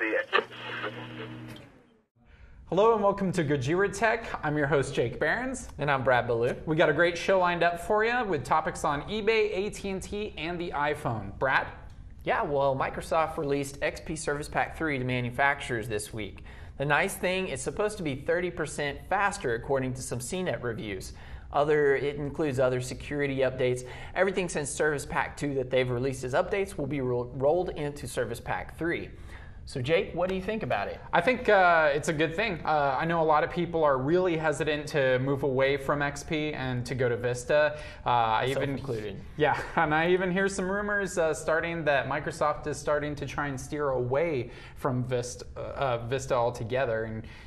see it. Hello and welcome to GojiraTech. I'm your host Jake Behrens. And I'm Brad Ballou. We got a great show lined up for you with topics on eBay, AT&T, and the iPhone. Brad? Yeah, well, Microsoft released XP Service Pack 3 to manufacturers this week. The nice thing, it's supposed to be 30% faster according to some CNET reviews. It includes other security updates. Everything since Service Pack 2 that they've released as updates will be rolled into Service Pack 3. So Jake, what do you think about it? I think it's a good thing. I know a lot of people are really hesitant to move away from XP and to go to Vista. Included. Yeah, and I even hear some rumors starting that Microsoft is starting to try and steer away from Vista altogether,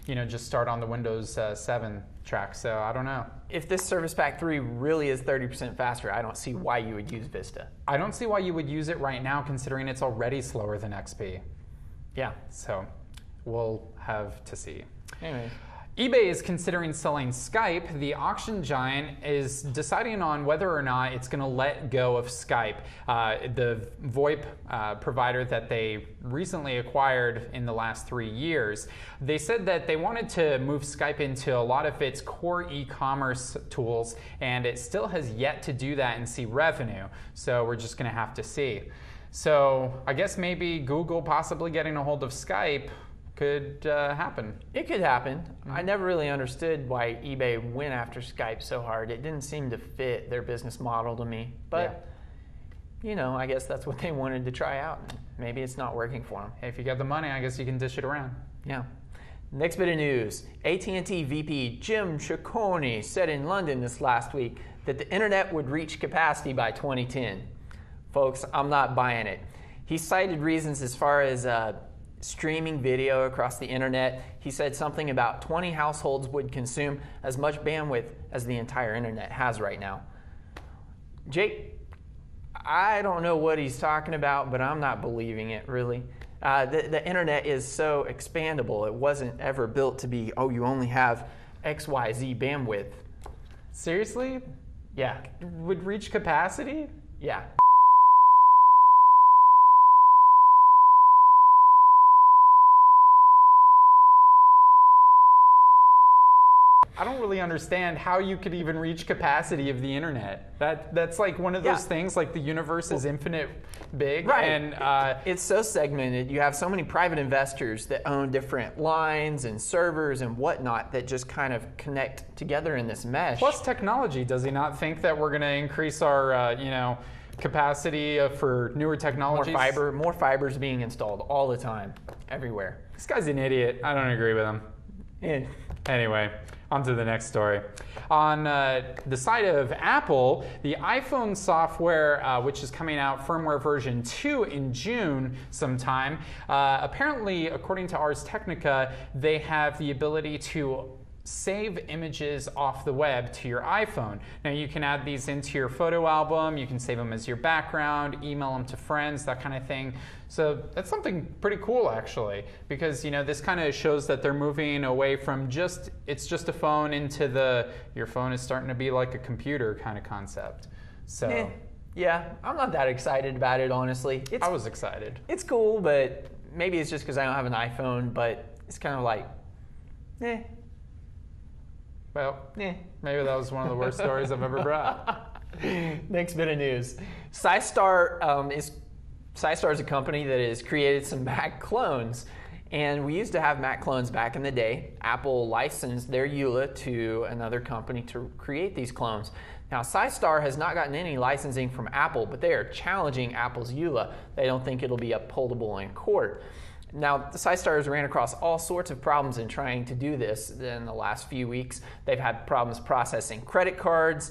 and just start on the Windows 7 track. So I don't know. If this Service Pack 3 really is 30% faster, I don't see why you would use Vista. I don't see why you would use it right now, considering it's already slower than XP. Yeah. So we'll have to see. Anyway. eBay is considering selling Skype. The auction giant is deciding on whether or not it's going to let go of Skype, the VoIP provider that they recently acquired in the last 3 years. They said that they wanted to move Skype into a lot of its core e-commerce tools, and it still has yet to do that and see revenue. So we're just going to have to see. So I guess maybe Google possibly getting a hold of Skype could happen. It could happen. I never really understood why eBay went after Skype so hard. It didn't seem to fit their business model to me. But, I guess that's what they wanted to try out. Maybe it's not working for them. Hey, if you got the money, I guess you can dish it around. Yeah. Next bit of news. AT&T VP Jim Ciccone said in London this last week that the internet would reach capacity by 2010. Folks, I'm not buying it. He cited reasons as far as streaming video across the internet. He said something about 20 households would consume as much bandwidth as the entire internet has right now. Jake, I don't know what he's talking about, but I'm not believing it, really. The internet is so expandable. It wasn't ever built to be, you only have XYZ bandwidth. Seriously? Yeah. Would reach capacity? Yeah. I don't really understand how you could even reach capacity of the internet. That's like one of those things, like the universe is infinite big. Right. And it's so segmented. You have so many private investors that own different lines and servers and whatnot that just kind of connect together in this mesh. Plus technology. Does he not think that we're going to increase our, capacity for newer technologies? More fibers being installed all the time, everywhere. This guy's an idiot. I don't agree with him. Yeah. Anyway, on to the next story. On the side of Apple, the iPhone software, which is coming out firmware version 2 in June sometime, apparently, according to Ars Technica, they have the ability to save images off the web to your iPhone. Now you can add these into your photo album, you can save them as your background, email them to friends, that kind of thing. So that's something pretty cool actually, because this kind of shows that they're moving away from it's just a phone into your phone is starting to be like a computer kind of concept. So yeah, I'm not that excited about it, honestly. I was excited. It's cool, but maybe it's just because I don't have an iPhone, but it's kind of like, Well, maybe that was one of the worst stories I've ever brought. Next bit of news. Psystar is a company that has created some Mac clones. And we used to have Mac clones back in the day. Apple licensed their EULA to another company to create these clones. Now, Psystar has not gotten any licensing from Apple, but they are challenging Apple's EULA. They don't think it'll be upholdable in court. Now, the Psystars ran across all sorts of problems in trying to do this in the last few weeks. They've had problems processing credit cards.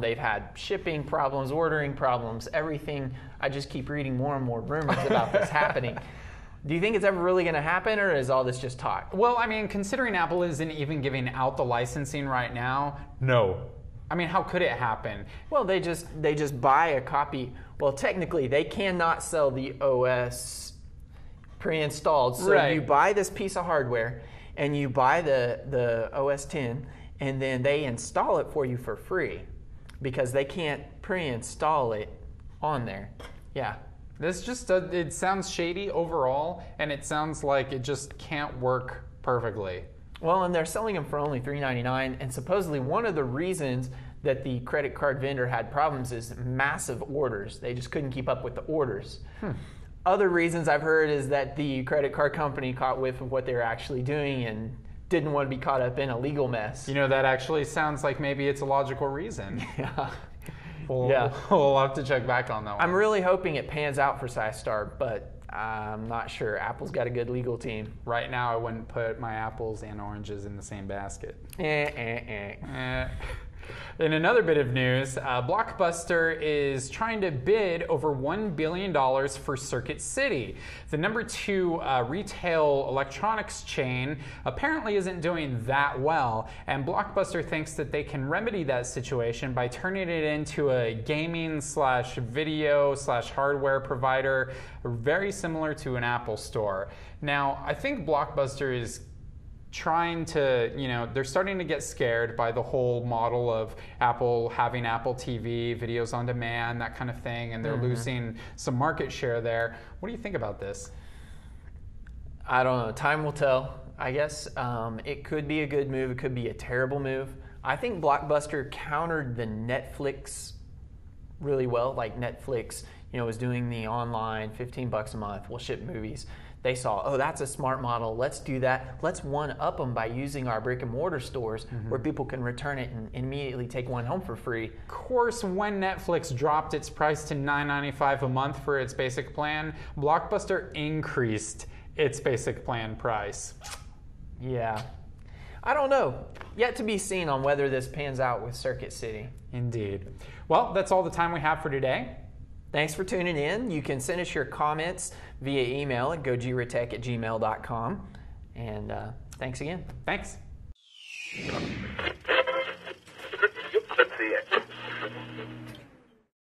They've had shipping problems, ordering problems, everything. I just keep reading more and more rumors about this happening. Do you think it's ever really going to happen, or is all this just talk? Well, I mean, considering Apple isn't even giving out the licensing right now, no. I mean, how could it happen? Well, they just buy a copy. Well, technically, they cannot sell the OS pre-installed. So you buy this piece of hardware and you buy the OS 10 and then they install it for you for free because they can't pre-install it on there. Yeah. This just it sounds shady overall, and it sounds like it just can't work perfectly. Well, and they're selling them for only $3.99, and supposedly one of the reasons that the credit card vendor had problems is massive orders. They just couldn't keep up with the orders. Other reasons I've heard is that the credit card company caught whiff of what they were actually doing and didn't want to be caught up in a legal mess. You know, that actually sounds like maybe it's a logical reason. Yeah. We'll have to check back on that one. I'm really hoping it pans out for Psystar, but I'm not sure. Apple's got a good legal team. Right now, I wouldn't put my apples and oranges in the same basket. In another bit of news, Blockbuster is trying to bid over $1 billion for Circuit City. The number 2 retail electronics chain apparently isn't doing that well, and Blockbuster thinks that they can remedy that situation by turning it into a gaming / video / hardware provider, very similar to an Apple store. Now, I think Blockbuster is trying to, they're starting to get scared by the whole model of Apple having Apple TV, videos on demand, that kind of thing, and they're losing some market share there. What do you think about this? I don't know. Time will tell, I guess. It could be a good move. It could be a terrible move. I think Blockbuster countered the Netflix really well. Like Netflix, was doing the online $15 a month, we'll ship movies. They saw, oh, that's a smart model. Let's do that. Let's one-up them by using our brick-and-mortar stores where people can return it and immediately take one home for free. Of course, when Netflix dropped its price to $9.95 a month for its basic plan, Blockbuster increased its basic plan price. Yeah. I don't know. Yet to be seen on whether this pans out with Circuit City. Indeed. Well, that's all the time we have for today. Thanks for tuning in. You can send us your comments via email at gojiratech@gmail.com. And thanks again. Thanks.